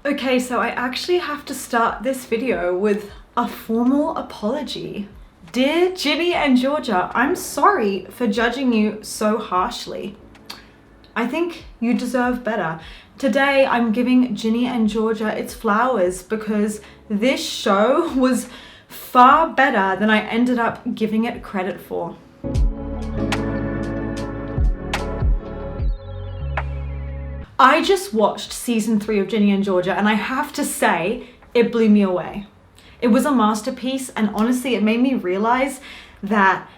Okay, so I actually have to start this video with a formal apology. Dear Ginny and Georgia, I'm sorry for judging you so harshly. I think you deserve better. Today I'm giving Ginny and Georgia its flowers because this show was far better than I ended up giving it credit for. I just watched season 3 of Ginny and Georgia and I have to say it blew me away. It was a masterpiece, and honestly it made me realize that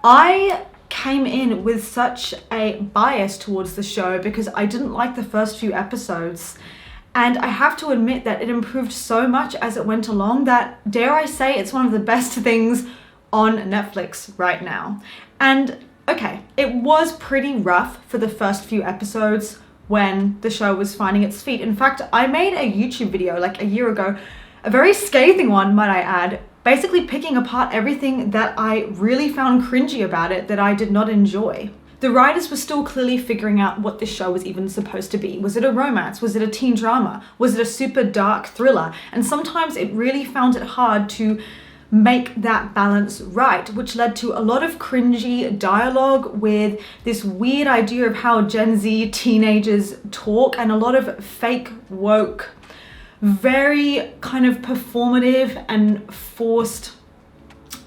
I came in with such a bias towards the show because I didn't like the first few episodes, and I have to admit that it improved so much as it went along that, dare I say, it's one of the best things on Netflix right now. And okay, it was pretty rough for the first few episodes when the show was finding its feet. In fact, I made a YouTube video like a year ago, a very scathing one, might I add, basically picking apart everything that I really found cringy about it that I did not enjoy. The writers were still clearly figuring out what this show was even supposed to be. Was it a romance? Was it a teen drama? Was it a super dark thriller? And sometimes it really found it hard to make that balance right, which led to a lot of cringy dialogue with this weird idea of how Gen Z teenagers talk and a lot of fake woke, very kind of performative and forced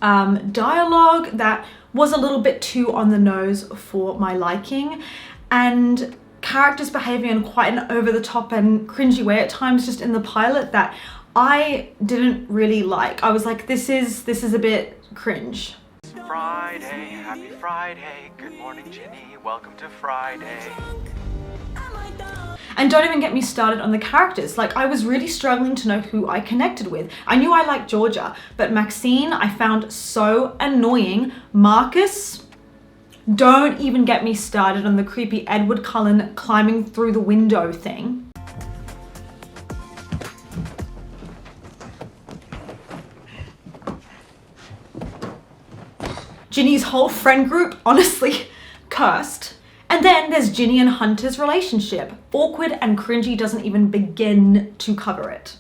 dialogue that was a little bit too on the nose for my liking, and characters behaving in quite an over-the-top and cringy way at times just in the pilot that I didn't really like. I was like, this is a bit cringe. Friday, happy Friday. Good morning, Ginny. Welcome to Friday. And don't even get me started on the characters. Like, I was really struggling to know who I connected with. I knew I liked Georgia, but Maxine I found so annoying. Marcus, don't even get me started on the creepy Edward Cullen climbing through the window thing. Ginny's whole friend group, honestly, cursed. And then there's Ginny and Hunter's relationship. Awkward and cringy doesn't even begin to cover it.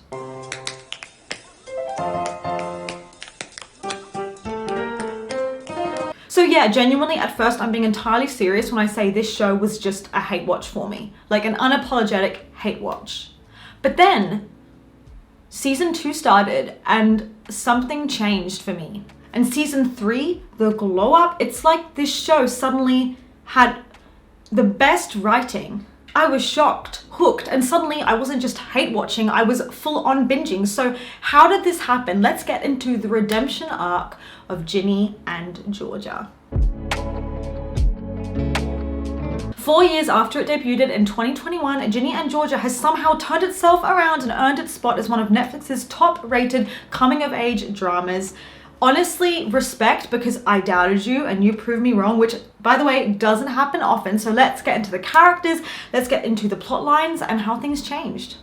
So yeah, genuinely at first I'm being entirely serious when I say this show was just a hate watch for me. Like an unapologetic hate watch. But then season 2 started and something changed for me. And season 3, the glow up, it's like this show suddenly had the best writing. I was shocked, hooked, and suddenly I wasn't just hate watching, I was full on binging. So how did this happen? Let's get into the redemption arc of Ginny and Georgia. 4 years after it debuted in 2021, Ginny and Georgia has somehow turned itself around and earned its spot as one of Netflix's top-rated coming-of-age dramas. Honestly, respect, because I doubted you and you proved me wrong, which, by the way, doesn't happen often. So let's get into the characters, let's get into the plot lines and how things changed.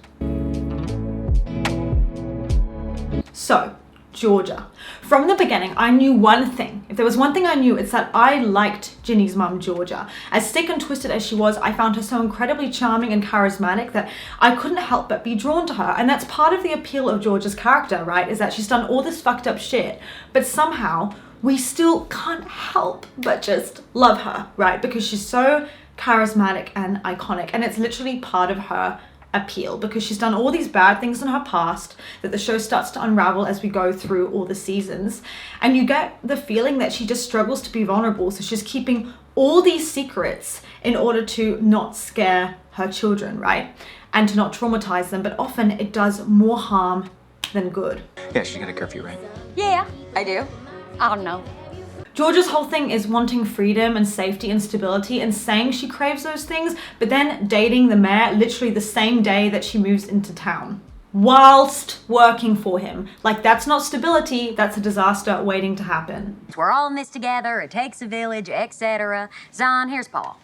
So, Georgia. From the beginning, I knew one thing. If there was one thing I knew, it's that I liked Ginny's mum, Georgia. As sick and twisted as she was, I found her so incredibly charming and charismatic that I couldn't help but be drawn to her. And that's part of the appeal of Georgia's character, right? Is that she's done all this fucked up shit, but somehow we still can't help but just love her, right? Because she's so charismatic and iconic, and it's literally part of her appeal because she's done all these bad things in her past that the show starts to unravel as we go through all the seasons, and you get the feeling that she just struggles to be vulnerable, so she's keeping all these secrets in order to not scare her children, right, and to not traumatize them, but often it does more harm than good. Yeah, she got a curfew, right? Yeah, I do. I don't know. Georgia's whole thing is wanting freedom and safety and stability and saying she craves those things, but then dating the mayor literally the same day that she moves into town, whilst working for him. Like, that's not stability, that's a disaster waiting to happen. We're all in this together, it takes a village, etc. Zon, here's Paul.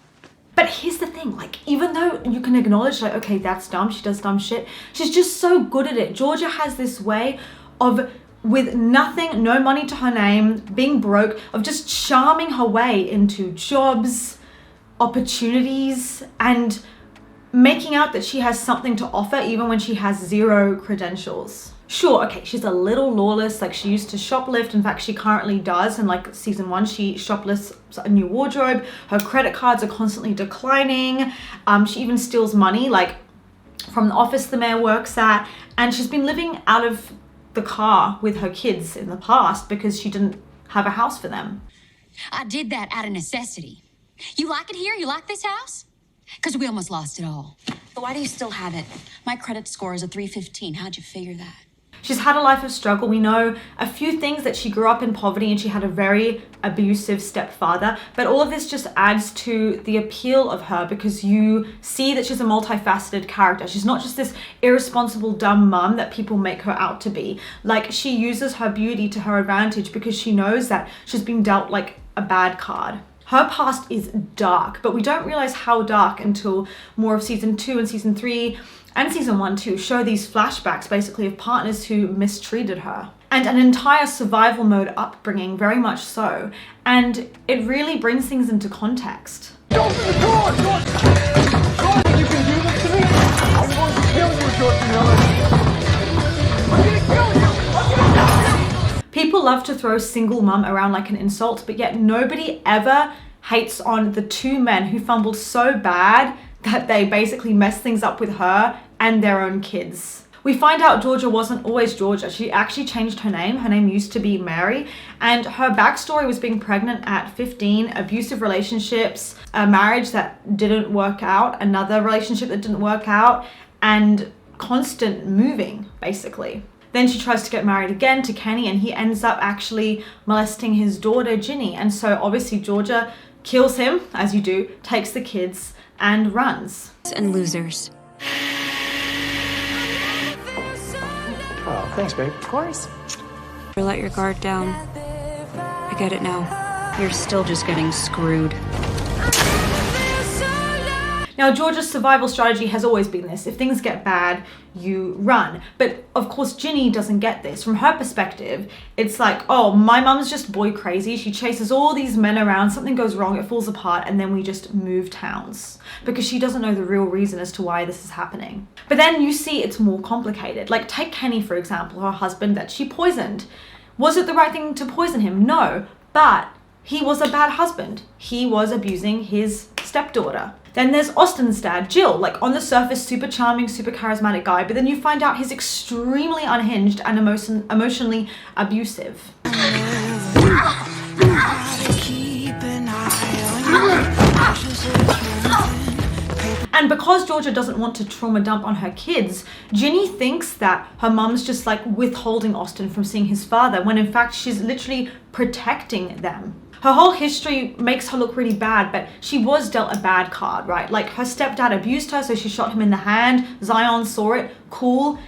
But here's the thing, like, even though you can acknowledge, like, okay, that's dumb, she does dumb shit, she's just so good at it. Georgia has this way of, with nothing, no money to her name, being broke, of just charming her way into jobs, opportunities, and making out that she has something to offer even when she has zero credentials. Sure, okay, she's a little lawless, like she used to shoplift. In fact, she currently does. In like season 1, she shoplifts a new wardrobe. Her credit cards are constantly declining. She even steals money, like from the office the mayor works at. And she's been living out of the car with her kids in the past because she didn't have a house for them. I did that out of necessity. You like it here? You like this house? Because we almost lost it all. But why do you still have it? My credit score is a 315. How'd you figure that? She's had a life of struggle. We know a few things, that she grew up in poverty and she had a very abusive stepfather. But all of this just adds to the appeal of her because you see that she's a multifaceted character. She's not just this irresponsible, dumb mum that people make her out to be. Like, she uses her beauty to her advantage because she knows that she's been dealt like a bad card. Her past is dark, but we don't realize how dark until more of season 2 and season 3 and season 1 too show these flashbacks basically of partners who mistreated her. And an entire survival mode upbringing, very much so. And it really brings things into context. Don't be the door! George, you can do this to me! I'm going to kill you, George Miller! I'm gonna kill you! I'm gonna kill you! People love to throw single mum around like an insult, but yet nobody ever hates on the 2 men who fumbled so bad that they basically messed things up with her and their own kids. We find out Georgia wasn't always Georgia. She actually changed her name. Her name used to be Mary, and her backstory was being pregnant at 15, abusive relationships, a marriage that didn't work out, another relationship that didn't work out, and constant moving, basically. Then she tries to get married again to Kenny, and he ends up actually molesting his daughter, Ginny. And so obviously Georgia kills him, as you do, takes the kids, and runs. And losers. Oh, thanks, babe. Of course. Let your guard down. I get it now. You're still just getting screwed. Now, Georgia's survival strategy has always been this. If things get bad, you run. But of course, Ginny doesn't get this. From her perspective, it's like, oh, my mum's just boy crazy. She chases all these men around, something goes wrong, it falls apart, and then we just move towns. Because she doesn't know the real reason as to why this is happening. But then you see it's more complicated. Like, take Kenny, for example, her husband that she poisoned. Was it the right thing to poison him? No. But he was a bad husband. He was abusing his stepdaughter. Then there's Austin's dad, Jill, like on the surface, super charming, super charismatic guy, but then you find out he's extremely unhinged and emotionally abusive. And because Georgia doesn't want to trauma dump on her kids, Ginny thinks that her mum's just like withholding Austin from seeing his father, when in fact she's literally protecting them. Her whole history makes her look really bad, but she was dealt a bad card, right? Like, her stepdad abused her, so she shot him in the hand. Zion saw it. Cool.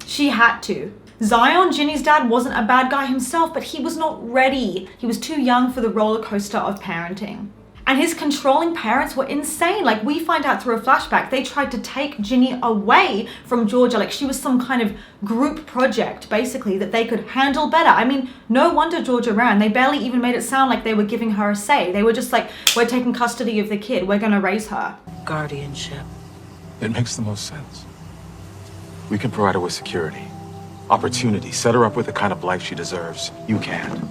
She had to. Zion, Ginny's dad, wasn't a bad guy himself, but he was not ready. He was too young for the roller coaster of parenting. And his controlling parents were insane. Like, we find out through a flashback, they tried to take Ginny away from Georgia. Like, she was some kind of group project, basically, that they could handle better. I mean, no wonder Georgia ran. They barely even made it sound like they were giving her a say. They were just like, we're taking custody of the kid. We're gonna raise her. Guardianship. It makes the most sense. We can provide her with security, opportunity, set her up with the kind of life she deserves. You can.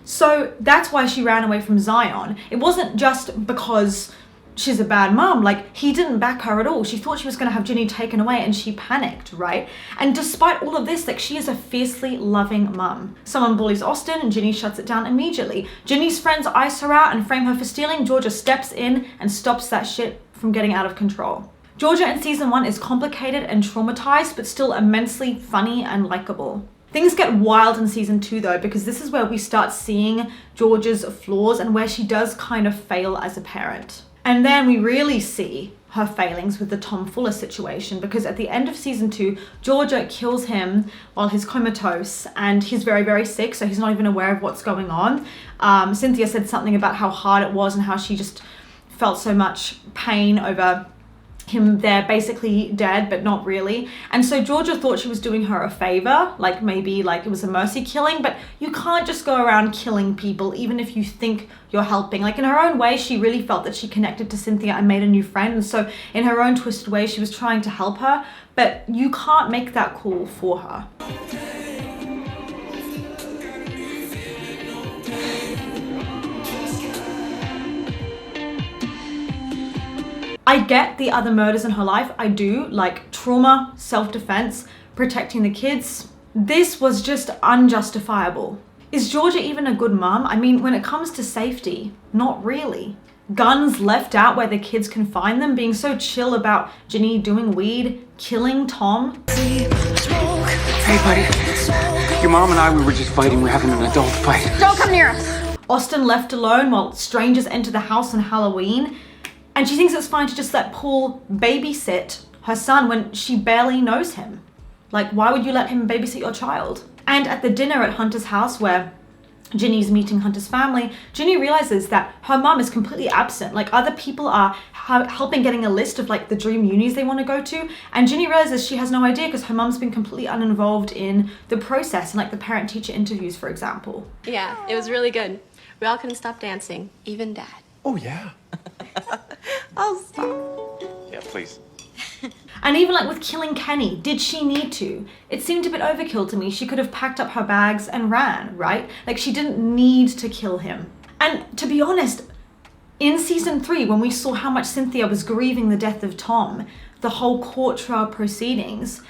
So that's why she ran away from Zion. It wasn't just because she's a bad mom. Like, he didn't back her at all. She thought she was going to have Ginny taken away and she panicked, right? And despite all of this, like, she is a fiercely loving mom. Someone bullies Austin and Ginny shuts it down immediately. Ginny's friends ice her out and frame her for stealing. Georgia steps in and stops that shit from getting out of control. Georgia in season 1 is complicated and traumatized, but still immensely funny and likable. Things get wild in season 2 though, because this is where we start seeing Georgia's flaws and where she does kind of fail as a parent. And then we really see her failings with the Tom Fuller situation, because at the end of season 2, Georgia kills him while he's comatose and he's very, very sick, so he's not even aware of what's going on. Cynthia said something about how hard it was and how she just felt so much pain over him there basically dead, but not really. And so Georgia thought she was doing her a favor, like maybe like it was a mercy killing, but you can't just go around killing people, even if you think you're helping. Like in her own way, she really felt that she connected to Cynthia and made a new friend. And so in her own twisted way, she was trying to help her, but you can't make that call for her. I get the other murders in her life. I do, like trauma, self-defense, protecting the kids. This was just unjustifiable. Is Georgia even a good mom? I mean, when it comes to safety, not really. Guns left out where the kids can find them, being so chill about Ginny doing weed, killing Tom. Hey buddy, your mom and I, we were just fighting. We're having an adult fight. Don't come near us. Austin left alone while strangers enter the house on Halloween. And she thinks it's fine to just let Paul babysit her son when she barely knows him. Like, why would you let him babysit your child? And at the dinner at Hunter's house where Ginny's meeting Hunter's family, Ginny realizes that her mom is completely absent. Like, other people are helping getting a list of like the dream unis they want to go to. And Ginny realizes she has no idea because her mom's been completely uninvolved in the process and like the parent-teacher interviews, for example. Yeah, it was really good. We all couldn't stop dancing, even Dad. Oh, yeah. Oh, stop. Yeah, please. And even like with killing Kenny, did she need to? It seemed a bit overkill to me. She could have packed up her bags and ran, right? Like she didn't need to kill him. And to be honest, in season 3, when we saw how much Cynthia was grieving the death of Tom, the whole court trial proceedings,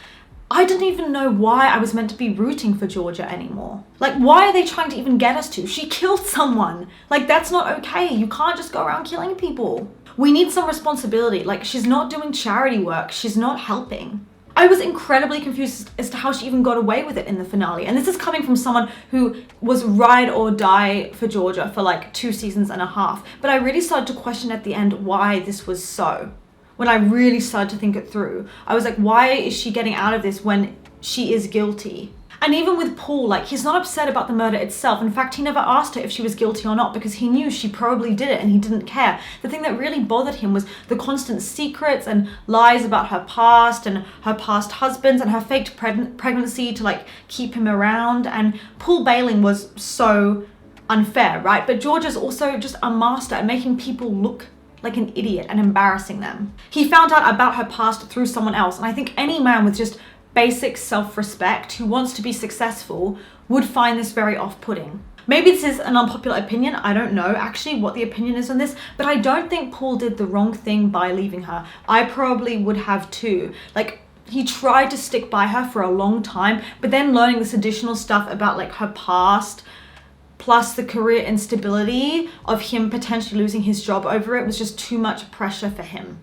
I didn't even know why I was meant to be rooting for Georgia anymore. Like, why are they trying to even get us to? She killed someone. Like, that's not okay. You can't just go around killing people. We need some responsibility. Like, she's not doing charity work. She's not helping. I was incredibly confused as to how she even got away with it in the finale. And this is coming from someone who was ride or die for Georgia for like 2.5 seasons. But I really started to question at the end why this was so. When I really started to think it through, I was like, why is she getting out of this when she is guilty? And even with Paul, like, he's not upset about the murder itself. In fact, he never asked her if she was guilty or not because he knew she probably did it and he didn't care. The thing that really bothered him was the constant secrets and lies about her past and her past husbands and her faked pregnancy to like keep him around. And Paul bailing was so unfair, right? But Georgia's also just a master at making people look like an idiot and embarrassing them. He found out about her past through someone else, and I think any man with just basic self-respect who wants to be successful would find this very off-putting. Maybe this is an unpopular opinion, I don't know actually what the opinion is on this, but I don't think Paul did the wrong thing by leaving her. I probably would have too. Like, he tried to stick by her for a long time, but then learning this additional stuff about like her past, plus the career instability of him potentially losing his job over it was just too much pressure for him.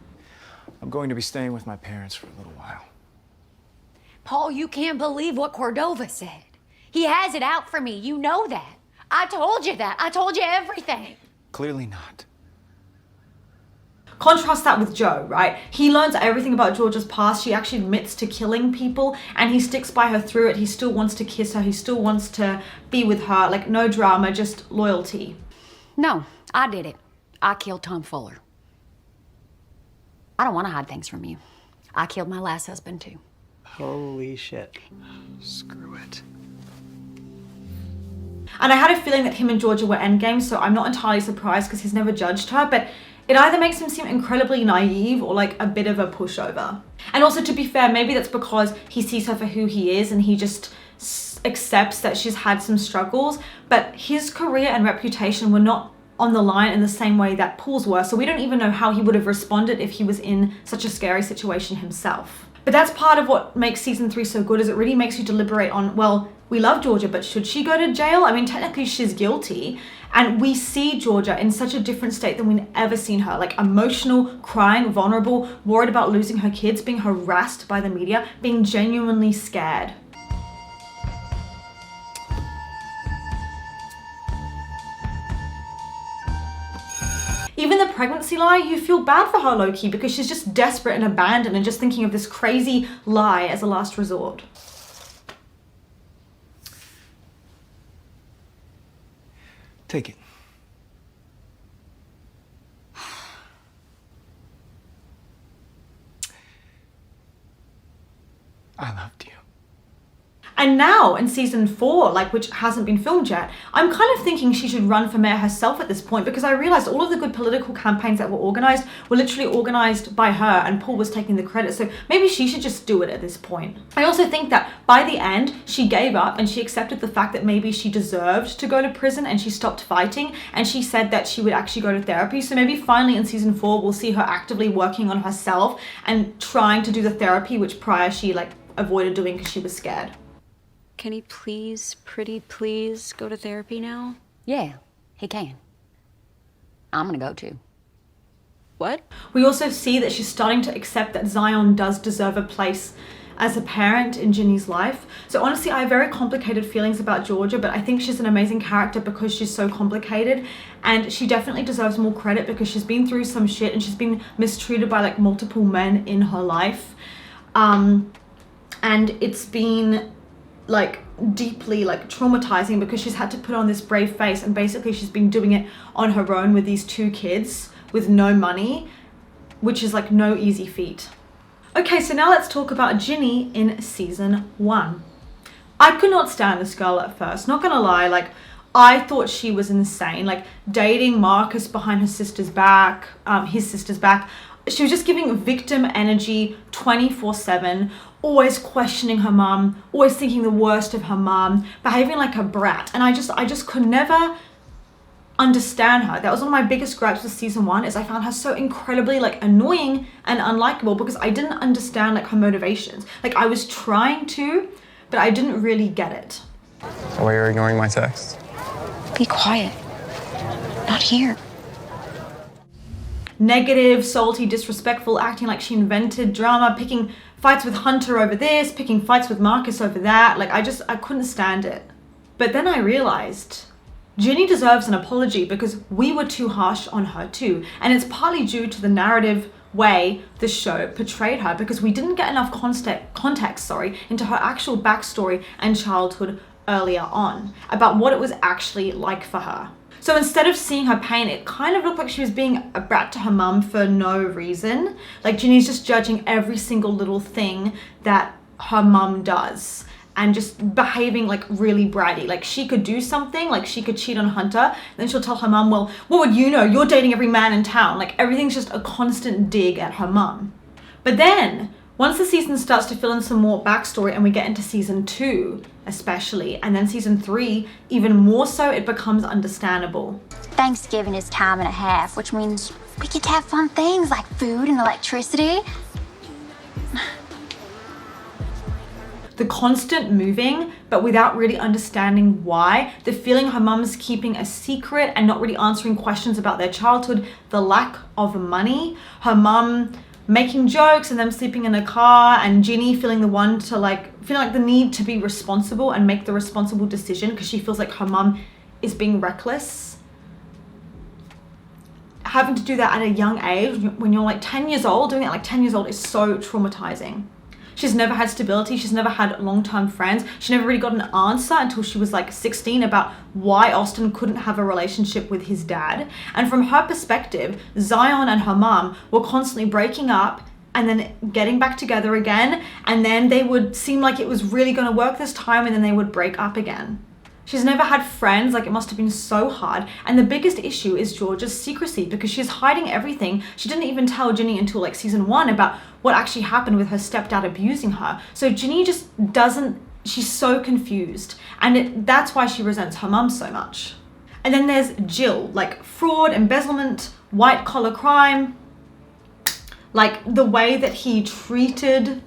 I'm going to be staying with my parents for a little while. Paul, you can't believe what Cordova said. He has it out for me. You know that. I told you that. I told you everything. Clearly not. Contrast that with Joe, right? He learns everything about Georgia's past. She actually admits to killing people and he sticks by her through it. He still wants to kiss her. He still wants to be with her. Like, no drama, just loyalty. No, I did it. I killed Tom Fuller. I don't want to hide things from you. I killed my last husband too. Holy shit. Screw it. And I had a feeling that him and Georgia were endgame, so I'm not entirely surprised because he's never judged her, but it either makes him seem incredibly naive or like a bit of a pushover. And also, to be fair, maybe that's because he sees her for who he is and he just accepts that she's had some struggles, but his career and reputation were not on the line in the same way that Paul's were, so we don't even know how he would have responded if he was in such a scary situation himself. But that's part of what makes season 3 so good, is it really makes you deliberate on, well, we love Georgia, but should she go to jail? I mean, technically she's guilty. And we see Georgia in such a different state than we've ever seen her. Like, emotional, crying, vulnerable, worried about losing her kids, being harassed by the media, being genuinely scared. Even the pregnancy lie, you feel bad for her low-key because she's just desperate and abandoned and just thinking of this crazy lie as a last resort. Take it. I loved you. And now in season 4, like, which hasn't been filmed yet, I'm kind of thinking she should run for mayor herself at this point, because I realized all of the good political campaigns that were organized were literally organized by her and Paul was taking the credit. So maybe she should just do it at this point. I also think that by the end, she gave up and she accepted the fact that maybe she deserved to go to prison and she stopped fighting, and she said that she would actually go to therapy. So maybe finally in season 4, we'll see her actively working on herself and trying to do the therapy, which prior she like avoided doing because she was scared. Can he please, pretty please, go to therapy now? Yeah, he can. I'm gonna go too. What? We also see that she's starting to accept that Zion does deserve a place as a parent in Ginny's life. So honestly, I have very complicated feelings about Georgia, but I think she's an amazing character because she's so complicated, and she definitely deserves more credit because she's been through some shit and she's been mistreated by like multiple men in her life. And it's been like deeply like traumatizing because she's had to put on this brave face, and basically she's been doing it on her own with these 2 kids with no money, which is like no easy feat. Okay, so now let's talk about Ginny in season 1. I could not stand this girl at first, not gonna lie. Like, I thought she was insane, like dating Marcus behind his sister's back. She was just giving victim energy 24/7, always questioning her mum, always thinking the worst of her mum, behaving like a brat. And I just could never understand her. That was one of my biggest gripes with season 1, is I found her so incredibly like annoying and unlikable because I didn't understand like her motivations. Like, I was trying to, but I didn't really get it. So why you're ignoring my texts? Be quiet. Not here. Negative, salty, disrespectful, acting like she invented drama, picking fights with Hunter over this, picking fights with Marcus over that. Like, I couldn't stand it. But then I realized Ginny deserves an apology because we were too harsh on her too. And it's partly due to the narrative way the show portrayed her, because we didn't get enough context into her actual backstory and childhood earlier on about what it was actually like for her. So instead of seeing her pain, it kind of looked like she was being a brat to her mum for no reason. Like, Ginny's just judging every single little thing that her mum does and just behaving like really bratty. Like, she could do something, like she could cheat on Hunter, then she'll tell her mum, well, what would you know? You're dating every man in town. Like, everything's just a constant dig at her mum. But then, once the season starts to fill in some more backstory and we get into season 2 especially, and then season 3 even more so, it becomes understandable. Thanksgiving is time and a half, which means we get to have fun things like food and electricity. The constant moving, but without really understanding why, the feeling her mum's keeping a secret and not really answering questions about their childhood, the lack of money, her mum making jokes and them sleeping in a car, and Ginny feeling the need to be responsible and make the responsible decision because she feels like her mum is being reckless. Having to do that at a young age when you're like 10 years old, doing it at like 10 years old is so traumatizing. She's never had stability. She's never had long-term friends. She never really got an answer until she was like 16 about why Austin couldn't have a relationship with his dad. And from her perspective, Zion and her mom were constantly breaking up and then getting back together again. And then they would seem like it was really going to work this time, and then they would break up again. She's never had friends. Like, it must have been so hard. And the biggest issue is Georgia's secrecy, because she's hiding everything. She didn't even tell Ginny until like season 1 about what actually happened with her stepdad abusing her. So Ginny just she's so confused. And that's why she resents her mum so much. And then there's Jill, like fraud, embezzlement, white collar crime. Like, the way that he treated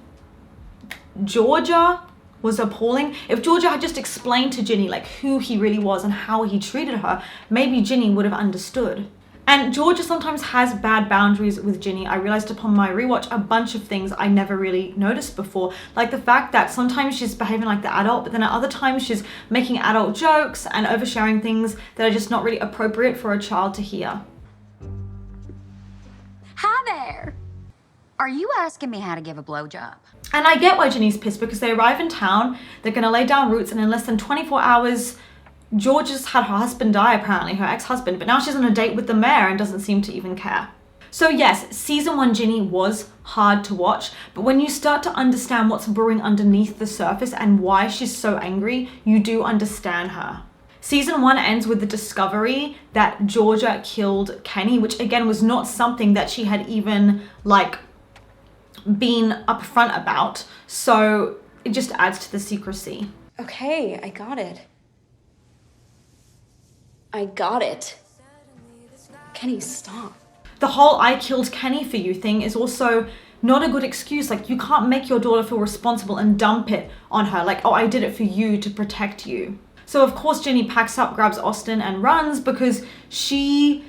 Georgia was appalling. If Georgia had just explained to Ginny like who he really was and how he treated her, maybe Ginny would have understood. And Georgia sometimes has bad boundaries with Ginny. I realized upon my rewatch a bunch of things I never really noticed before. Like the fact that sometimes she's behaving like the adult, but then at other times she's making adult jokes and oversharing things that are just not really appropriate for a child to hear. Hi there. Are you asking me how to give a blowjob? And I get why Ginny's pissed, because they arrive in town, they're gonna lay down roots, and in less than 24 hours, Georgia's had her husband die, apparently, her ex-husband, but now she's on a date with the mayor and doesn't seem to even care. So yes, season 1 Ginny was hard to watch, but when you start to understand what's brewing underneath the surface and why she's so angry, you do understand her. Season 1 ends with the discovery that Georgia killed Kenny, which again was not something that she had even like been upfront about. So it just adds to the secrecy. Okay, I got it. I got it. Kenny, stop. The whole I killed Kenny for you thing is also not a good excuse. Like, you can't make your daughter feel responsible and dump it on her. Like, oh, I did it for you to protect you. So of course Ginny packs up, grabs Austin and runs because she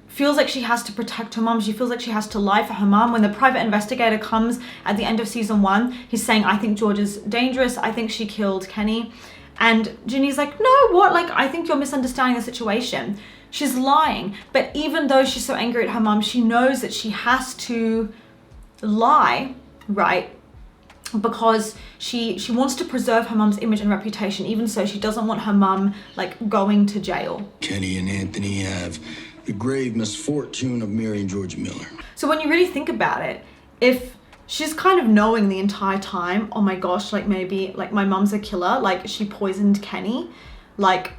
feels like she has to protect her mom. She feels like she has to lie for her mom. When the private investigator comes at the end of season 1, he's saying, I think Georgia's dangerous. I think she killed Kenny. And Ginny's like, no, what? Like, I think you're misunderstanding the situation. She's lying. But even though she's so angry at her mom, she knows that she has to lie, right? Because she wants to preserve her mom's image and reputation. Even so, she doesn't want her mom like going to jail. Kenny and Anthony have the grave misfortune of marrying Georgia Miller. So when you really think about it, if she's kind of knowing the entire time, oh my gosh, like maybe like my mom's a killer, like she poisoned Kenny, like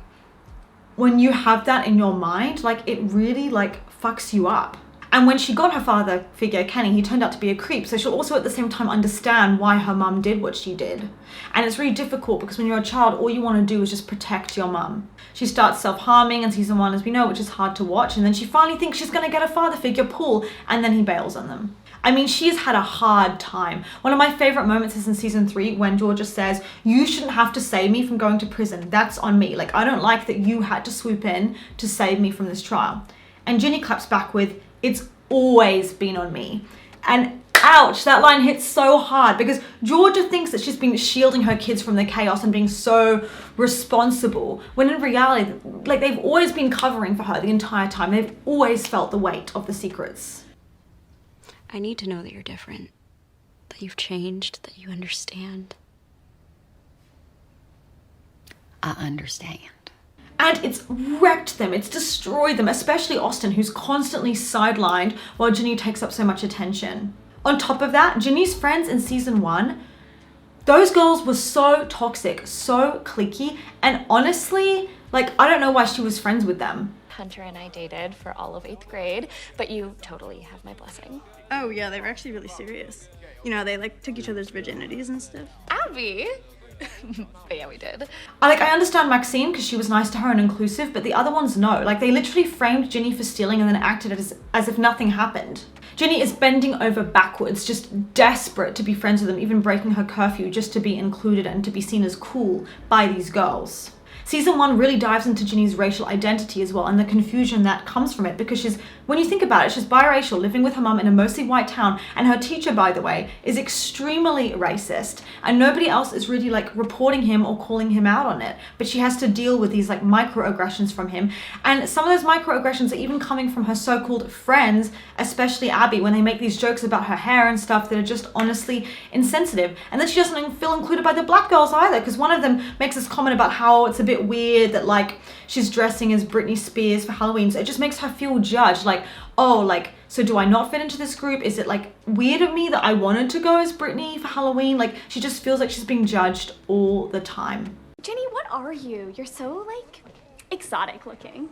when you have that in your mind, like it really like fucks you up. And when she got her father figure, Kenny, he turned out to be a creep. So she'll also at the same time understand why her mum did what she did. And it's really difficult because when you're a child, all you want to do is just protect your mum. She starts self-harming in season 1, as we know, which is hard to watch. And then she finally thinks she's going to get a father figure, Paul, and then he bails on them. I mean, she's had a hard time. One of my favorite moments is in season 3 when Georgia says, you shouldn't have to save me from going to prison. That's on me. Like, I don't like that you had to swoop in to save me from this trial. And Ginny claps back with, it's always been on me. And ouch, that line hits so hard because Georgia thinks that she's been shielding her kids from the chaos and being so responsible, when in reality, like they've always been covering for her the entire time. They've always felt the weight of the secrets. I need to know that you're different, that you've changed, that you understand. I understand. And it's wrecked them, it's destroyed them, especially Austin, who's constantly sidelined while Ginny takes up so much attention. On top of that, Ginny's friends in season 1, those girls were so toxic, so cliquey, and honestly, like, I don't know why she was friends with them. Hunter and I dated for all of 8th grade, but you totally have my blessing. Oh yeah, they were actually really serious. You know, they like took each other's virginities and stuff. Abby! But yeah, we did. I understand Maxine because she was nice to her and inclusive, but the other ones no. Like, they literally framed Ginny for stealing and then acted as if nothing happened. Ginny is bending over backwards, just desperate to be friends with them, even breaking her curfew just to be included and to be seen as cool by these girls. Season 1 really dives into Ginny's racial identity as well and the confusion that comes from it because she's, when you think about it, she's biracial, living with her mum in a mostly white town, and her teacher, by the way, is extremely racist and nobody else is really like reporting him or calling him out on it, but she has to deal with these like microaggressions from him, and some of those microaggressions are even coming from her so-called friends, especially Abby, when they make these jokes about her hair and stuff that are just honestly insensitive. And then she doesn't feel included by the black girls either, because one of them makes this comment about how it's a bit weird that like she's dressing as Britney Spears for Halloween, so it just makes her feel judged, like, oh, like, so do I not fit into this group? Is it like weird of me that I wanted to go as Britney for Halloween? Like, she just feels like she's being judged all the time. Ginny, what are you? You're so like exotic looking.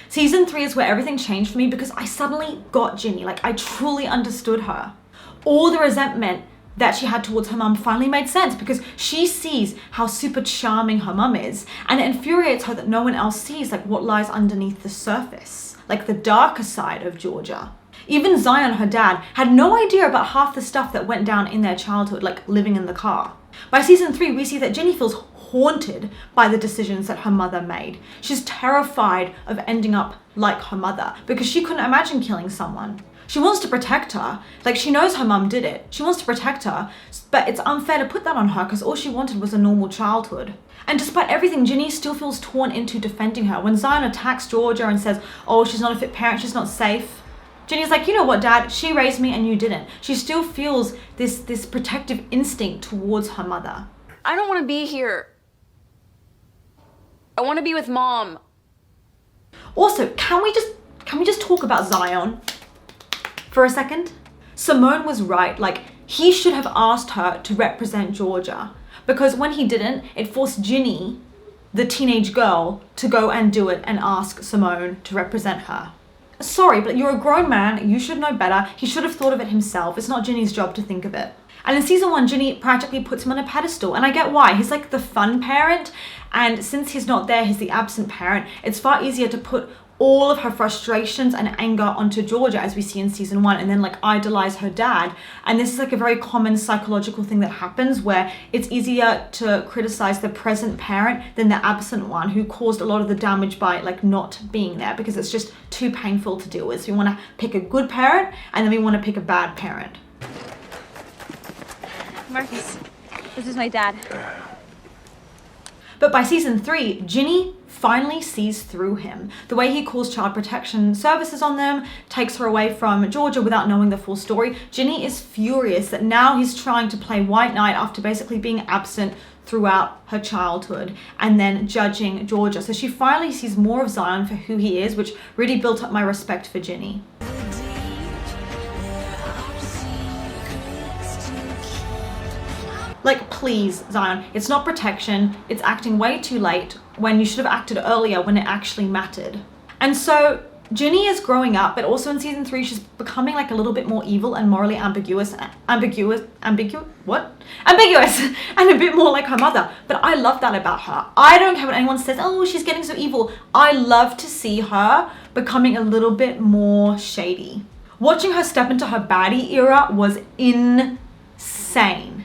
Season 3 is where everything changed for me because I suddenly got Ginny. Like, I truly understood her. All the resentment that she had towards her mum finally made sense because she sees how super charming her mum is, and it infuriates her that no one else sees like what lies underneath the surface, like the darker side of Georgia. Even Zion, her dad, had no idea about half the stuff that went down in their childhood, like living in the car. By season 3, we see that Ginny feels haunted by the decisions that her mother made. She's terrified of ending up like her mother because she couldn't imagine killing someone. She wants to protect her. Like, she knows her mum did it. She wants to protect her, but it's unfair to put that on her because all she wanted was a normal childhood. And despite everything, Ginny still feels torn into defending her. When Zion attacks Georgia and says, oh, she's not a fit parent, she's not safe, Ginny's like, you know what, Dad? She raised me and you didn't. She still feels this protective instinct towards her mother. I don't want to be here. I want to be with Mom. Also, can we just talk about Zion? for a second? Simone was right. Like, he should have asked her to represent Georgia, because when he didn't, it forced Ginny, the teenage girl, to go and do it and ask Simone to represent her. Sorry, but you're a grown man. You should know better. He should have thought of it himself. It's not Ginny's job to think of it. And in season 1, Ginny practically puts him on a pedestal. And I get why. He's like the fun parent. And since he's not there, he's the absent parent. It's far easier to put all of her frustrations and anger onto Georgia, as we see in season 1, and then like idolize her dad. And this is like a very common psychological thing that happens, where it's easier to criticize the present parent than the absent one, who caused a lot of the damage by like not being there, because it's just too painful to deal with. So we want to pick a good parent, and then we want to pick a bad parent. Marcus, this is my dad. But by season 3, Ginny finally sees through him. The way he calls child protection services on them, takes her away from Georgia without knowing the full story. Ginny is furious that now he's trying to play white knight after basically being absent throughout her childhood and then judging Georgia. So she finally sees more of Zion for who he is, which really built up my respect for Ginny. Like, please, Zion, it's not protection. It's acting way too late when you should have acted earlier when it actually mattered. And so Ginny is growing up, but also in season 3, she's becoming like a little bit more evil and morally ambiguous and a bit more like her mother. But I love that about her. I don't care what anyone says, oh, she's getting so evil. I love to see her becoming a little bit more shady. Watching her step into her baddie era was insane.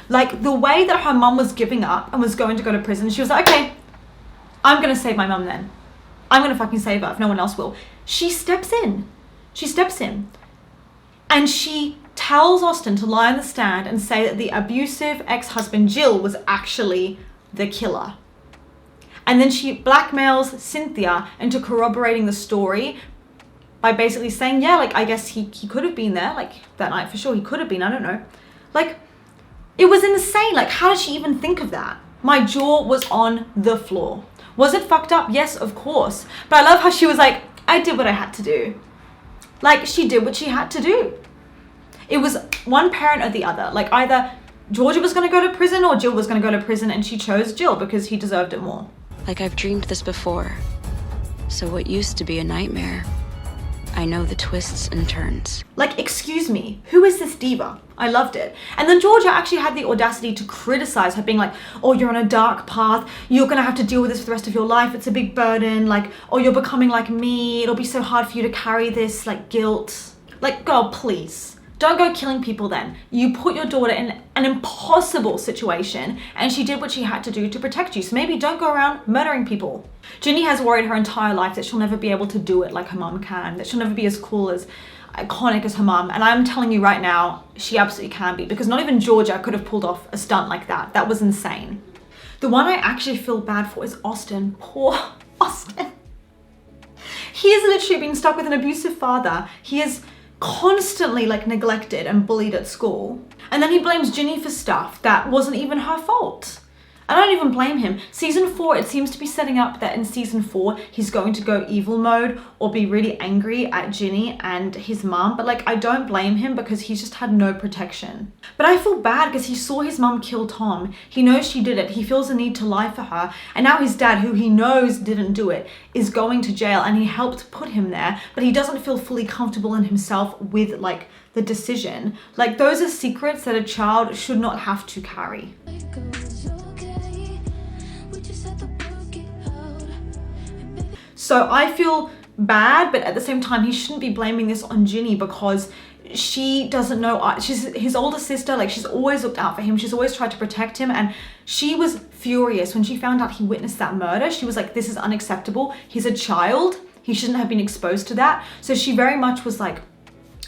Like, the way that her mum was giving up and was going to go to prison, she was like, okay, I'm going to save my mum then. I'm going to fucking save her if no one else will. She steps in. She steps in. And she tells Austin to lie on the stand and say that the abusive ex-husband Jill was actually the killer. And then she blackmails Cynthia into corroborating the story by basically saying, yeah, like, I guess he could have been there, like, that night for sure. He could have been, I don't know. Like, it was insane. Like, how did she even think of that? My jaw was on the floor. Was it fucked up? Yes, of course. But I love how she was like, I did what I had to do. Like, she did what she had to do. It was one parent or the other. Like, either Georgia was going to go to prison or Jill was going to go to prison, and she chose Jill because he deserved it more. Like, I've dreamed this before. So what used to be a nightmare, I know the twists and turns. Like, excuse me, who is this diva? I loved it. And then Georgia actually had the audacity to criticize her, being like, oh, you're on a dark path. You're going to have to deal with this for the rest of your life. It's a big burden. Like, oh, you're becoming like me. It'll be so hard for you to carry this, like, guilt. Like, girl, please. Don't go killing people then. You put your daughter in an impossible situation, and she did what she had to do to protect you. So maybe don't go around murdering people. Ginny has worried her entire life that she'll never be able to do it like her mom can, that she'll never be as cool, as iconic as her mom. And I'm telling you right now, she absolutely can be, because not even Georgia could have pulled off a stunt like that. That was insane. The one I actually feel bad for is Austin. Poor Austin. He is literally being stuck with an abusive father. He is constantly like neglected and bullied at school. And then he blames Ginny for stuff that wasn't even her fault. I don't even blame him. Season 4, it seems to be setting up that in season 4, he's going to go evil mode or be really angry at Ginny and his mom. But like, I don't blame him, because he's just had no protection. But I feel bad because he saw his mom kill Tom. He knows she did it. He feels a need to lie for her. And now his dad, who he knows didn't do it, is going to jail, and he helped put him there. But he doesn't feel fully comfortable in himself with like the decision. Like, those are secrets that a child should not have to carry. So I feel bad, but at the same time, he shouldn't be blaming this on Ginny, because she doesn't know. She's his older sister. Like, she's always looked out for him. She's always tried to protect him. And she was furious when she found out he witnessed that murder. She was like, this is unacceptable. He's a child. He shouldn't have been exposed to that. So she very much was like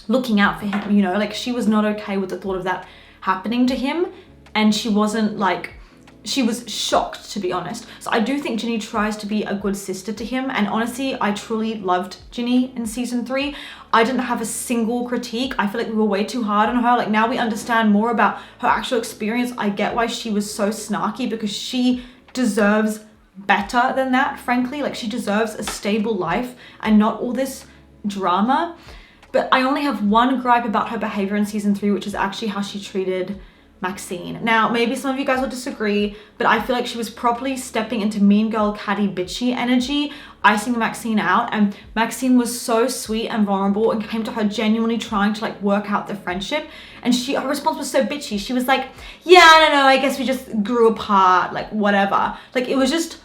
looking out for him, you know, like she was not okay with the thought of that happening to him. And she wasn't like, she was shocked, to be honest. So I do think Ginny tries to be a good sister to him. And honestly, I truly loved Ginny in season 3. I didn't have a single critique. I feel like we were way too hard on her. Like, now we understand more about her actual experience. I get why she was so snarky, because she deserves better than that, frankly. Like, she deserves a stable life and not all this drama. But I only have one gripe about her behavior in season 3, which is actually how she treated Maxine. Now, maybe some of you guys will disagree, but I feel like she was properly stepping into mean girl, catty, bitchy energy, icing Maxine out. And Maxine was so sweet and vulnerable and came to her genuinely trying to like work out the friendship. And her response was so bitchy. She was like, yeah, I don't know, I guess we just grew apart, like whatever. Like it was just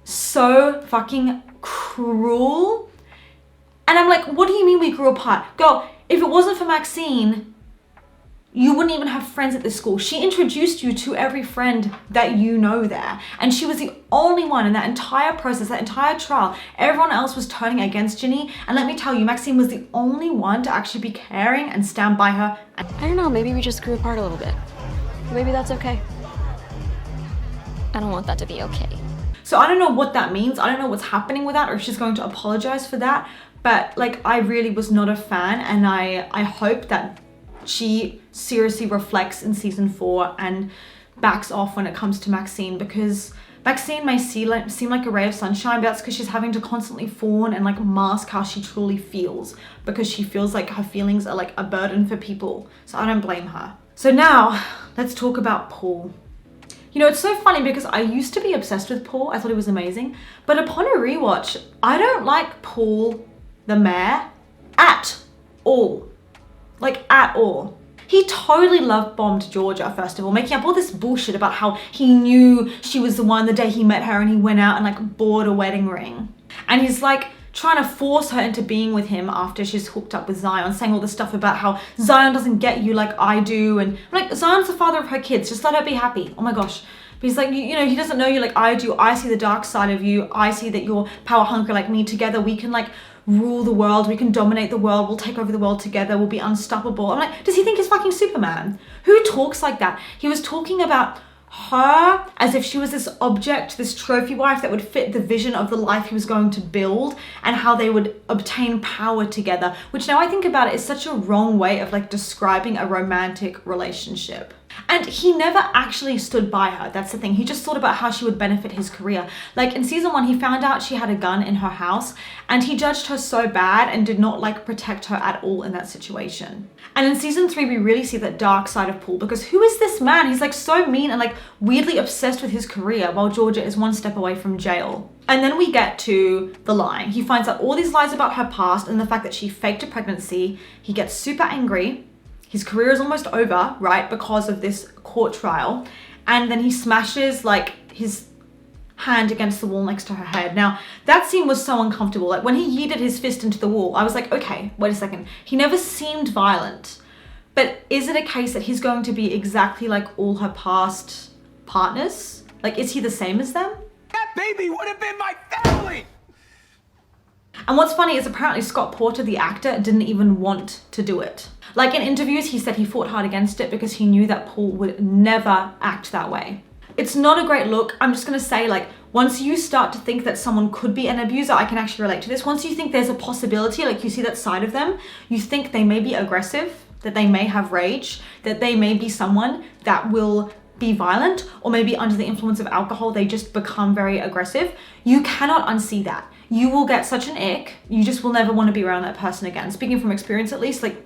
so fucking cruel. And I'm like, what do you mean we grew apart? Girl, if it wasn't for Maxine, you wouldn't even have friends at this school. She introduced you to every friend that you know there. And she was the only one in that entire process, that entire trial. Everyone else was turning against Ginny. And let me tell you, Maxine was the only one to actually be caring and stand by her. I don't know, maybe we just grew apart a little bit. Maybe that's okay. I don't want that to be okay. So I don't know what that means. I don't know what's happening with that or if she's going to apologize for that. But like, I really was not a fan, and I hope that she seriously reflects in season 4 and backs off when it comes to Maxine, because Maxine may seem like a ray of sunshine, but that's because she's having to constantly fawn and like mask how she truly feels, because she feels like her feelings are like a burden for people. So I don't blame her. So now let's talk about Paul. You know, it's so funny because I used to be obsessed with Paul. I thought he was amazing. But upon a rewatch, I don't like Paul, the mayor, at all. Like, at all. He totally love-bombed Georgia, first of all, making up all this bullshit about how he knew she was the one the day he met her and he went out and like bought a wedding ring. And he's like trying to force her into being with him after she's hooked up with Zion, saying all this stuff about how Zion doesn't get you like I do. And I'm like, Zion's the father of her kids, just let her be happy. Oh my gosh. But he's like, you know, he doesn't know you like I do. I see the dark side of you. I see that you're power hungry like me. Together we can like rule the world, we can dominate the world, we'll take over the world together, we'll be unstoppable. I'm like, does he think he's fucking Superman? Who talks like that? He was talking about her as if she was this object, this trophy wife that would fit the vision of the life he was going to build, and how they would obtain power together, which now I think about it is such a wrong way of like describing a romantic relationship. And he never actually stood by her. That's the thing. He just thought about how she would benefit his career. Like in season 1, he found out she had a gun in her house and he judged her so bad and did not like protect her at all in that situation. And in season 3, we really see that dark side of Paul, because who is this man? He's like so mean and like weirdly obsessed with his career while Georgia is one step away from jail. And then we get to the lying. He finds out all these lies about her past and the fact that she faked a pregnancy. He gets super angry. His career is almost over, right, because of this court trial. And then he smashes like his hand against the wall next to her head. Now, that scene was so uncomfortable. Like when he yeeted his fist into the wall, I was like, okay, wait a second. He never seemed violent. But is it a case that he's going to be exactly like all her past partners? Like, is he the same as them? That baby would have been my family! And what's funny is apparently Scott Porter, the actor, didn't even want to do it. Like in interviews, he said he fought hard against it because he knew that Paul would never act that way. It's not a great look. I'm just gonna say, like, once you start to think that someone could be an abuser, I can actually relate to this. Once you think there's a possibility, like you see that side of them, you think they may be aggressive, that they may have rage, that they may be someone that will be violent, or maybe under the influence of alcohol, they just become very aggressive. You cannot unsee that. You will get such an ick. You just will never want to be around that person again. Speaking from experience, at least, like,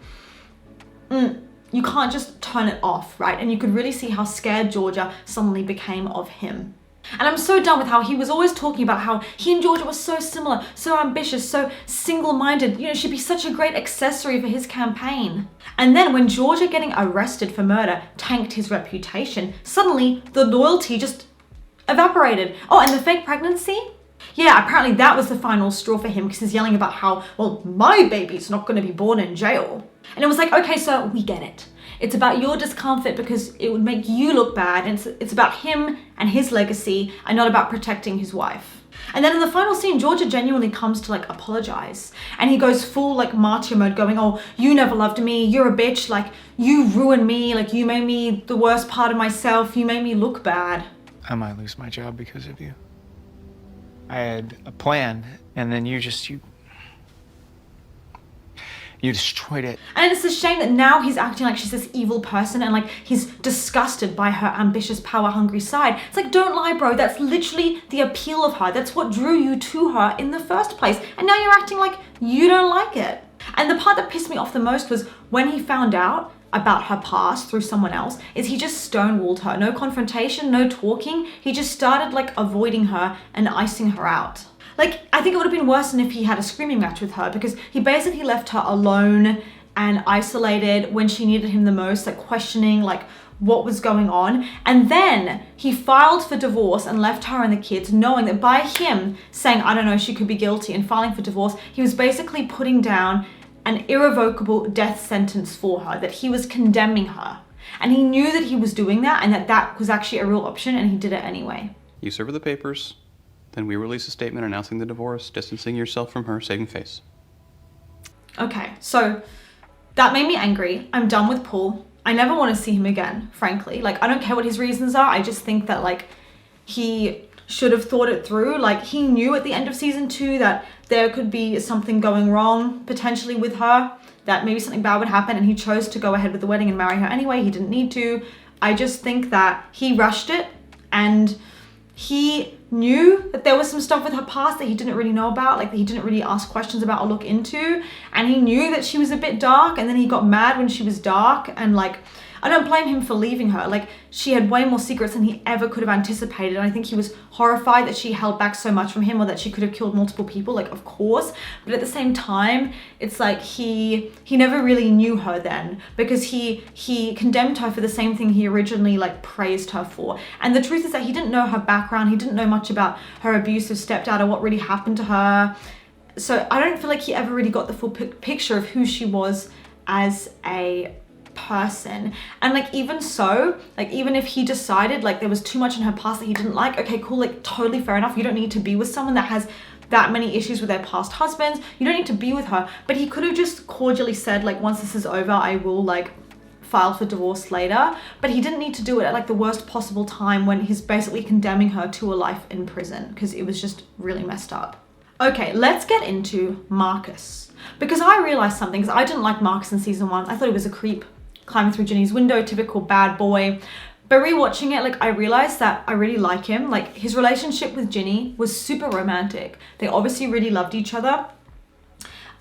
you can't just turn it off, right? And you could really see how scared Georgia suddenly became of him. And I'm so done with how he was always talking about how he and Georgia were so similar, so ambitious, so single-minded. You know, she'd be such a great accessory for his campaign. And then when Georgia getting arrested for murder tanked his reputation, suddenly the loyalty just evaporated. Oh, and the fake pregnancy? Yeah, apparently that was the final straw for him, because he's yelling about how, well, my baby's not going to be born in jail. And it was like, okay, sir, we get it. It's about your discomfort because it would make you look bad, and it's about him and his legacy and not about protecting his wife. And then in the final scene, Georgia genuinely comes to like apologize, and he goes full like martyr mode, going, oh, you never loved me, you're a bitch, like you ruined me, like you made me the worst part of myself, you made me look bad. I might lose my job because of you. I had a plan, and then you destroyed it. And it's a shame that now he's acting like she's this evil person and like he's disgusted by her ambitious, power-hungry side. It's like, don't lie, bro. That's literally the appeal of her. That's what drew you to her in the first place. And now you're acting like you don't like it. And the part that pissed me off the most was when he found out about her past through someone else, is he just stonewalled her. No confrontation, no talking. He just started like avoiding her and icing her out. Like, I think it would have been worse than if he had a screaming match with her, because he basically left her alone and isolated when she needed him the most, like questioning like what was going on. And then he filed for divorce and left her and the kids, knowing that by him saying, I don't know, she could be guilty, and filing for divorce, he was basically putting down an irrevocable death sentence for her, that he was condemning her. And he knew that he was doing that and that that was actually a real option, and he did it anyway. You serve her the papers, then we release a statement announcing the divorce, distancing yourself from her, saving face. Okay, so that made me angry. I'm done with Paul. I never want to see him again, frankly. Like, I don't care what his reasons are. I just think that, like, he should have thought it through. Like, he knew at the end of season 2 that there could be something going wrong potentially with her, that maybe something bad would happen, and he chose to go ahead with the wedding and marry her anyway. He didn't need to. I just think that he rushed it, and he knew that there was some stuff with her past that he didn't really know about, like that he didn't really ask questions about or look into, and he knew that she was a bit dark, and then he got mad when she was dark, and like, I don't blame him for leaving her. Like, she had way more secrets than he ever could have anticipated. And I think he was horrified that she held back so much from him, or that she could have killed multiple people, like, of course. But at the same time, it's like he never really knew her then, because he condemned her for the same thing he originally like praised her for. And the truth is that he didn't know her background. He didn't know much about her abusive stepdad or what really happened to her. So I don't feel like he ever really got the full picture of who she was as a person. And like, even so, like, even if he decided like there was too much in her past that he didn't like, okay, cool, like, totally fair enough. You don't need to be with someone that has that many issues with their past husbands. You don't need to be with her. But he could have just cordially said, like, once this is over, I will like file for divorce later. But he didn't need to do it at like the worst possible time, when he's basically condemning her to a life in prison, because it was just really messed up. Okay, let's get into Marcus, because I realized something, because I didn't like Marcus in season 1. I thought he was a creep, climbing through Ginny's window, typical bad boy. But rewatching it, like, I realized that I really like him. Like, his relationship with Ginny was super romantic. They obviously really loved each other.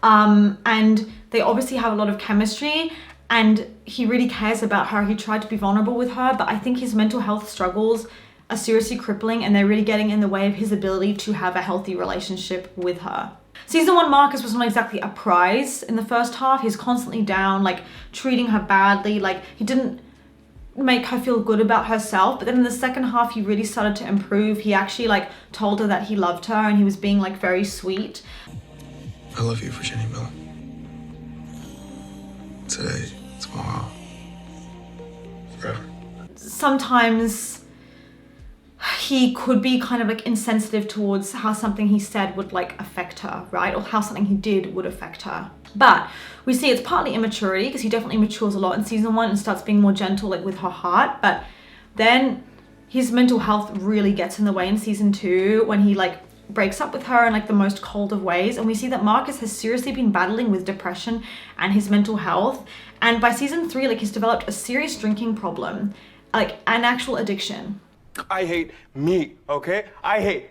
And they obviously have a lot of chemistry, and he really cares about her. He tried to be vulnerable with her, but I think his mental health struggles are seriously crippling, and they're really getting in the way of his ability to have a healthy relationship with her. Season 1 Marcus was not exactly a prize in the first half. He's constantly down, like treating her badly. Like, he didn't make her feel good about herself. But then in the second half, he really started to improve. He actually like told her that he loved her, and he was being like very sweet. I love you, Virginia Bill. Today, tomorrow, forever. Sometimes he could be kind of like insensitive towards how something he said would like affect her, right? Or how something he did would affect her. But we see it's partly immaturity, because he definitely matures a lot in season 1 and starts being more gentle like with her heart. But then his mental health really gets in the way in season 2, when he like breaks up with her in like the most cold of ways. And we see that Marcus has seriously been battling with depression and his mental health. And by season 3, like, he's developed a serious drinking problem, like an actual addiction. I hate meat, okay? I hate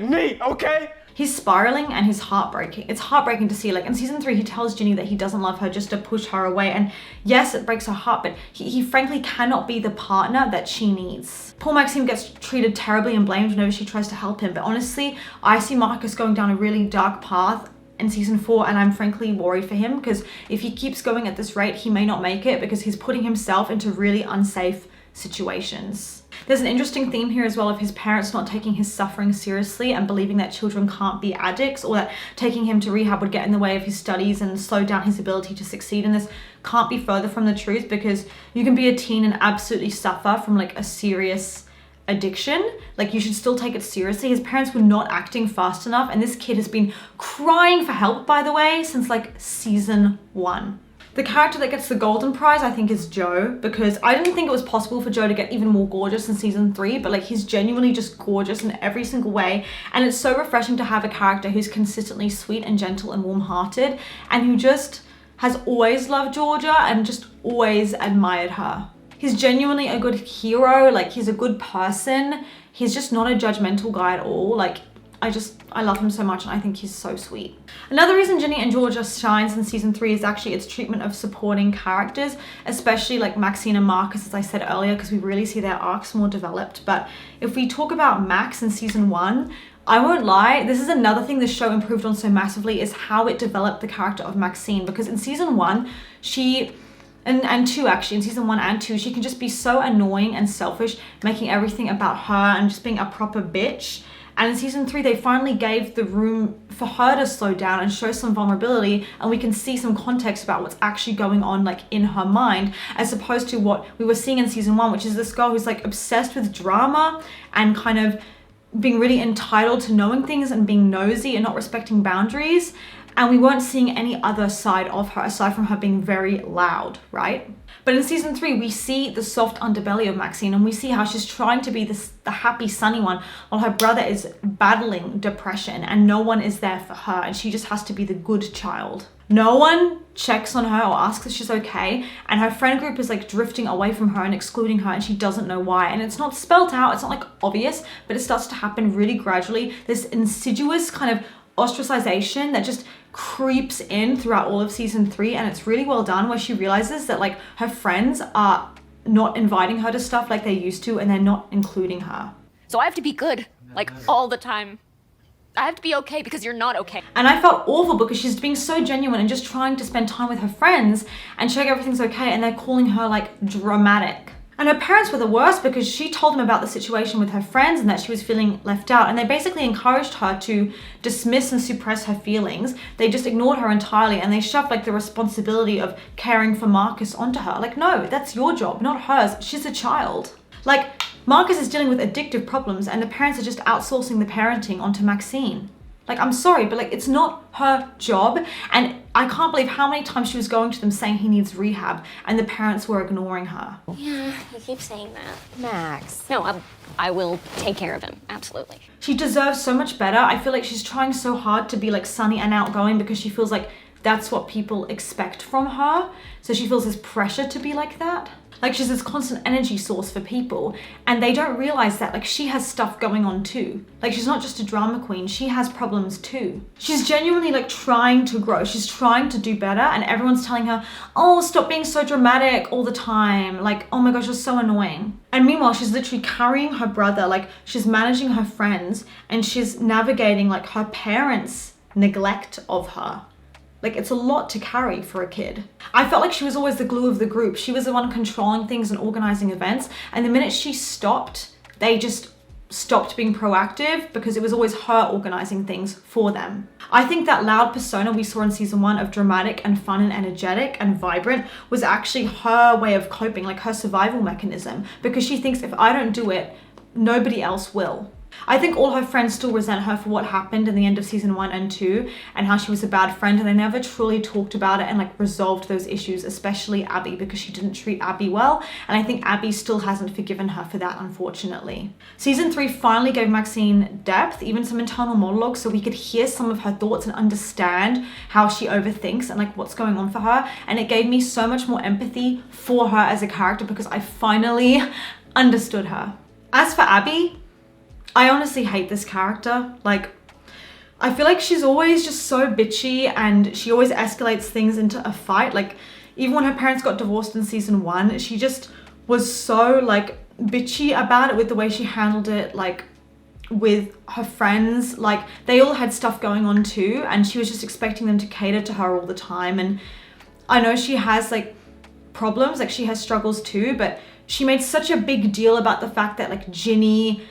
meat, okay? He's spiraling, and he's heartbreaking. It's heartbreaking to see. Like, in season 3, he tells Ginny that he doesn't love her, just to push her away. And yes, it breaks her heart, but he frankly cannot be the partner that she needs. Poor Maxine gets treated terribly and blamed whenever she tries to help him. But honestly, I see Marcus going down a really dark path in season 4, and I'm frankly worried for him, because if he keeps going at this rate, he may not make it, because he's putting himself into really unsafe situations. There's an interesting theme here as well of his parents not taking his suffering seriously and believing that children can't be addicts, or that taking him to rehab would get in the way of his studies and slow down his ability to succeed. And this can't be further from the truth, because you can be a teen and absolutely suffer from like a serious addiction. Like, you should still take it seriously. His parents were not acting fast enough, and this kid has been crying for help, by the way, since like season 1. The character that gets the golden prize, I think, is Joe, because I didn't think it was possible for Joe to get even more gorgeous in season 3, but like, he's genuinely just gorgeous in every single way. And it's so refreshing to have a character who's consistently sweet and gentle and warm-hearted, and who just has always loved Georgia and just always admired her. He's genuinely a good hero. Like, he's a good person. He's just not a judgmental guy at all. Like, I love him so much, and I think he's so sweet. Another reason Ginny and Georgia shines in season 3 is actually its treatment of supporting characters, especially like Maxine and Marcus, as I said earlier, because we really see their arcs more developed. But if we talk about Max in season 1, I won't lie, this is another thing the show improved on so massively, is how it developed the character of Maxine. Because in season 1, she, and 2 actually, in season 1 and 2, she can just be so annoying and selfish, making everything about her and just being a proper bitch. And in season 3, they finally gave the room for her to slow down and show some vulnerability, and we can see some context about what's actually going on like in her mind, as opposed to what we were seeing in season 1, which is this girl who's like obsessed with drama and kind of being really entitled to knowing things and being nosy and not respecting boundaries. And we weren't seeing any other side of her aside from her being very loud, right? But in season 3, we see the soft underbelly of Maxine, and we see how she's trying to be the happy, sunny one, while her brother is battling depression and no one is there for her, and she just has to be the good child. No one checks on her or asks if she's okay, and her friend group is like drifting away from her and excluding her, and she doesn't know why. And it's not spelled out, it's not like obvious, but it starts to happen really gradually. This insidious kind of ostracization that just creeps in throughout all of season 3, and it's really well done, where she realizes that like her friends are not inviting her to stuff like they used to, and they're not including her. So I have to be good, like all the time. I have to be okay because you're not okay. And I felt awful because she's being so genuine and just trying to spend time with her friends and check everything's okay, and they're calling her like dramatic. And her parents were the worst because she told them about the situation with her friends and that she was feeling left out, and they basically encouraged her to dismiss and suppress her feelings. They just ignored her entirely, and they shoved like the responsibility of caring for Marcus onto her. Like, no, that's your job, not hers. She's a child. Like, Marcus is dealing with addictive problems, and the parents are just outsourcing the parenting onto Maxine. Like, I'm sorry, but like, it's not her job. And I can't believe how many times she was going to them saying he needs rehab, and the parents were ignoring her. Yeah, you keep saying that. Max. No, I will take care of him, absolutely. She deserves so much better. I feel like she's trying so hard to be like sunny and outgoing because she feels like that's what people expect from her. So she feels this pressure to be like that. Like, she's this constant energy source for people, and they don't realize that like she has stuff going on too. Like, she's not just a drama queen, she has problems too. She's genuinely like trying to grow, she's trying to do better, and everyone's telling her, oh, stop being so dramatic all the time. Like, oh my gosh, you're so annoying. And meanwhile, she's literally carrying her brother, like she's managing her friends, and she's navigating like her parents' neglect of her. Like, it's a lot to carry for a kid. I felt like she was always the glue of the group. She was the one controlling things and organizing events. And the minute she stopped, they just stopped being proactive because it was always her organizing things for them. I think that loud persona we saw in season 1 of dramatic and fun and energetic and vibrant was actually her way of coping, like her survival mechanism, because she thinks if I don't do it, nobody else will. I think all her friends still resent her for what happened in the end of season 1 and 2 and how she was a bad friend, and they never truly talked about it and like resolved those issues, especially Abby, because she didn't treat Abby well, and I think Abby still hasn't forgiven her for that, unfortunately. Season 3 finally gave Maxine depth, even some internal monologues, so we could hear some of her thoughts and understand how she overthinks and like what's going on for her, and it gave me so much more empathy for her as a character because I finally understood her. As for Abby, I honestly hate this character. Like, I feel like she's always just so bitchy, and she always escalates things into a fight. Like, even when her parents got divorced in season 1, she just was so like bitchy about it with the way she handled it, like with her friends. Like, they all had stuff going on too, and she was just expecting them to cater to her all the time. And I know she has like problems, like she has struggles too, but she made such a big deal about the fact that like Ginny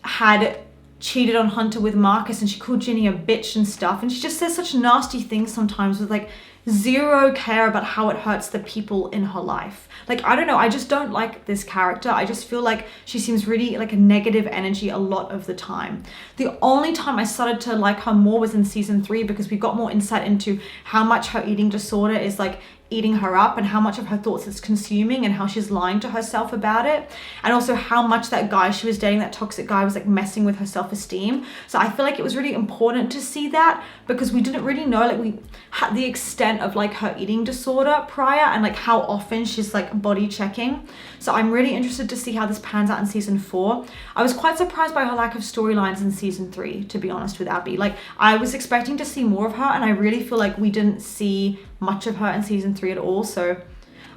had cheated on Hunter with Marcus, and she called Ginny a bitch and stuff, and she just says such nasty things sometimes with like zero care about how it hurts the people in her life. Like, I don't know, I just don't like this character. I just feel like she seems really like a negative energy a lot of the time. The only time I started to like her more was in season 3 because we got more insight into how much her eating disorder is like eating her up and how much of her thoughts it's consuming and how she's lying to herself about it. And also how much that guy she was dating, that toxic guy, was like messing with her self-esteem. So I feel like it was really important to see that because we didn't really know like we had the extent of like her eating disorder prior and like how often she's like body checking. So I'm really interested to see how this pans out in season 4. I was quite surprised by her lack of storylines in season 3, to be honest with Abby. Like I was expecting to see more of her and I really feel like we didn't see much of her in season 3 at all. So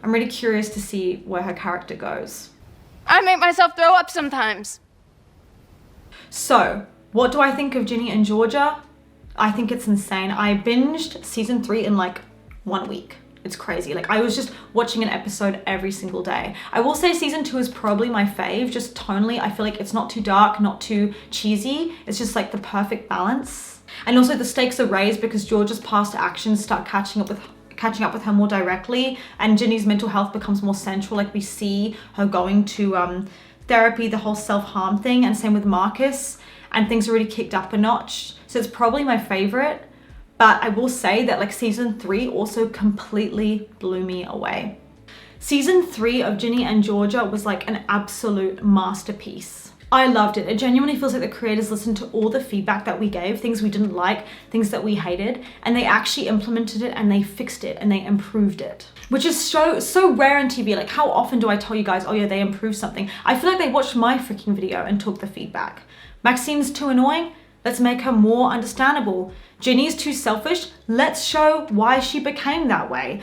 I'm really curious to see where her character goes. I make myself throw up sometimes. So what do I think of Ginny and Georgia? I think it's insane. I binged season 3 in like 1 week. It's crazy. Like I was just watching an episode every single day. I will say season 2 is probably my fave. Just tonally, I feel like it's not too dark, not too cheesy. It's just like the perfect balance. And also the stakes are raised because Georgia's past actions start catching up with her more directly, and Ginny's mental health becomes more central. Like we see her going to therapy, the whole self-harm thing, and same with Marcus, and things are really kicked up a notch. So it's probably my favorite. But I will say that like season 3 also completely blew me away. Season 3 of Ginny and Georgia was like an absolute masterpiece. I loved it. It genuinely feels like the creators listened to all the feedback that we gave, things we didn't like, things that we hated, and they actually implemented it and they fixed it and they improved it. Which is so rare in TV. Like how often do I tell you guys, oh yeah, they improved something? I feel like they watched my freaking video and took the feedback. Maxine's too annoying? Let's make her more understandable. Ginny's too selfish? Let's show why she became that way.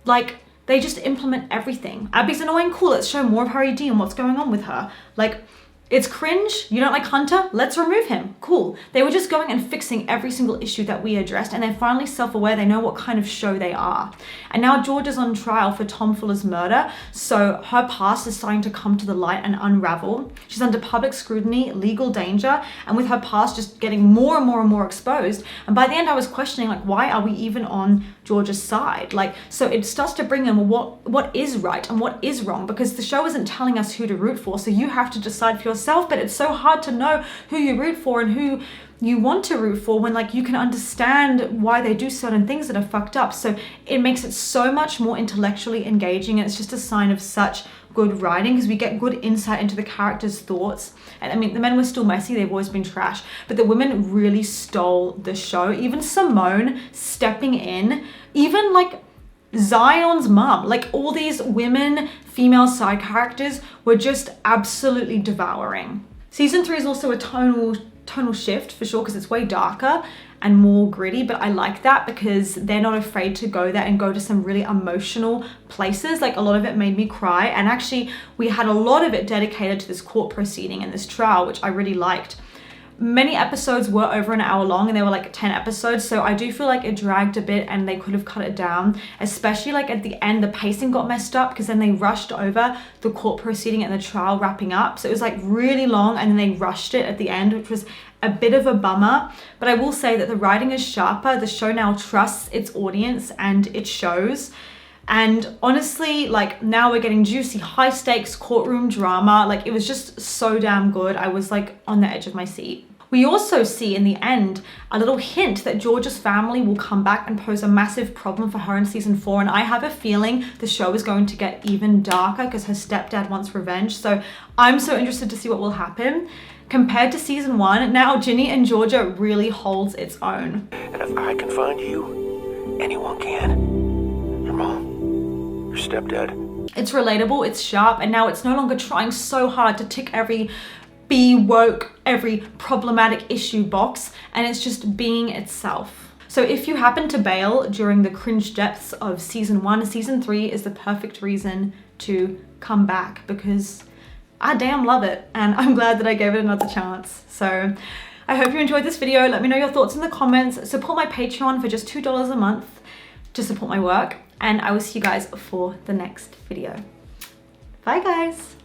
Like, they just implement everything. Abby's annoying? Cool, let's show more of her ED and what's going on with her. Like, it's cringe? You don't like Hunter? Let's remove him. Cool. They were just going and fixing every single issue that we addressed, and they're finally self-aware. They know what kind of show they are. And now Georgia's on trial for Tom Fuller's murder, so her past is starting to come to the light and unravel. She's under public scrutiny, legal danger, and with her past just getting more and more exposed. And by the end I was questioning, like, why are we even on Georgia's side? Like, so it starts to bring in what is right and what is wrong, because the show isn't telling us who to root for, so you have to decide for yourself. But it's so hard to know who you root for and who you want to root for when like you can understand why they do certain things that are fucked up. So it makes it so much more intellectually engaging, and it's just a sign of such good writing because we get good insight into the characters' thoughts. And I mean, the men were still messy, they've always been trash, but the women really stole the show. Even Simone stepping in, even like Zion's mum, like all these women, female side characters were just absolutely devouring. Season 3 is also a tonal shift for sure because it's way darker and more gritty, but I like that because they're not afraid to go there and go to some really emotional places. Like a lot of it made me cry, and actually we had a lot of it dedicated to this court proceeding and this trial, which I really liked. Many episodes were over an hour long and they were like 10 episodes, so I do feel like it dragged a bit and they could have cut it down, especially like at the end the pacing got messed up because then they rushed over the court proceeding and the trial wrapping up, so it was like really long and then they rushed it at the end, which was a bit of a bummer. But I will say that the writing is sharper. The show now trusts its audience and it shows. And honestly, like now we're getting juicy, high stakes courtroom drama. Like it was just so damn good. I was like on the edge of my seat. We also see in the end a little hint that Georgia's family will come back and pose a massive problem for her in season 4. And I have a feeling the show is going to get even darker because her stepdad wants revenge. So I'm so interested to see what will happen. Compared to season 1, now Ginny and Georgia really holds its own. And if I can find you, anyone can. Your mom, your stepdad. It's relatable, it's sharp, and now it's no longer trying so hard to tick every be woke, every problematic issue box, and it's just being itself. So if you happen to bail during the cringe depths of season 1, season 3 is the perfect reason to come back because I damn love it, and I'm glad that I gave it another chance. So I hope you enjoyed this video. Let me know your thoughts in the comments. Support my Patreon for just $2 a month to support my work, and I will see you guys for the next video. Bye guys.